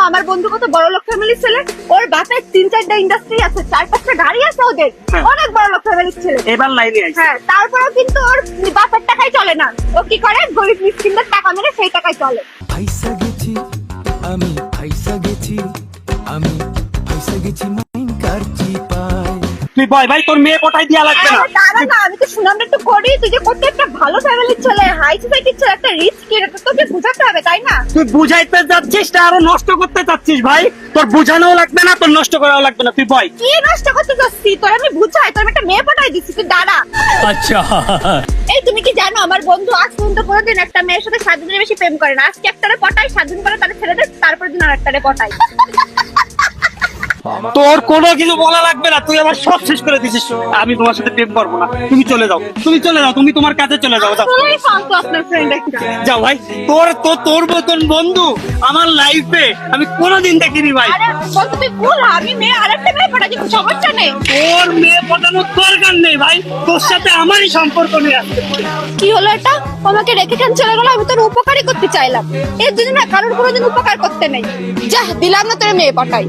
আমার বন্ধু কত বড় লোক ফ্যামিলির ছেলে, ওর বাপের 3-4টা ইন্ডাস্ট্রি আছে, 4-5টা গাড়ি আছে ওদের, অনেক বড় লোক ফ্যামিলির ছেলে। এবার লাইনে আইছে। হ্যাঁ, তারপরেও কিন্তু ওর বাপের টাকায় চলে না। ও কি করে, গরিব মিসকিনদের টাকা মেরে সেই টাকায় চলে। ফাইসা গেছি আমি, ফাইসা গেছি আমি, ফাইসা গেছি মাইন কারচি পায়। তুই বয় ভাই, তোর মেয়ে পটাই দিয়া লাগবে না। আরে দাঁড়া না, আমি তো সুনামটা একটু করি। তুই যে কত একটা ভালো ফ্যামিলির ছেলে, হাই সোসাইটির ছেলে, একটা রিচ কিড, তো তোকে বুঝাতে হবে তাই না? তুই বুঝাইতে যাচ্ছিস না আরো নষ্ট করতে চাচ্ছিস ভাই। তোর বুঝানোও লাগবে না, তোর নষ্ট করাও লাগবে না, তুই বয়। কি নষ্ট করতে চাচ্ছি? তোর আমি বুঝাই, তোর আমি একটা মেয়ে পটাই দিচ্ছি, তুই দাঁড়া। আচ্ছা এই তুমি কি জানো, আমার বন্ধু আজ পর্যন্ত কোনোদিন একটা মেয়ের সাথে 7 দিনের বেশি প্রেম করে না। আজকে একটারে পটাই, 7 দিন পরে তারা ছেড়ে দেয়, তারপর দিন আর একটারে পটাই। তোর কোনো কিছু বলা লাগবে না, তুই আমার সব শেষ করে দিছিস। আমি তোমার সাথে প্রেম করবো না, তুমি চলে যাও, তুমি চলে যাও, তুমি তোমার কাছে চলে যাও। যাও আসলেই ফালতু আপনার ফ্রেন্ড একটা। যাও ভাই, তোর মতন বন্ধু আমার লাইফে আমি কোনোদিন দেখিনি ভাই। আরে বন্ধু তুই ভুল, আমি মেয়ে আরেকটা মেয়ে পটাই দিচ্ছি, সমস্যা নেই। তোর মেয়ে পটানোর দরকার নেই ভাই, তোর সাথে আমারই সম্পর্ক নিয়ে আসছে। কি হলো এটা? আমাকে রেখে কেন চলে গেল? আমি তোর উপকারই করতে চাইলাম, এর জন্য না কারোর কোনোদিন উপকার করতে নেই। যা, দিলাম না তোর মেয়ে পটাই।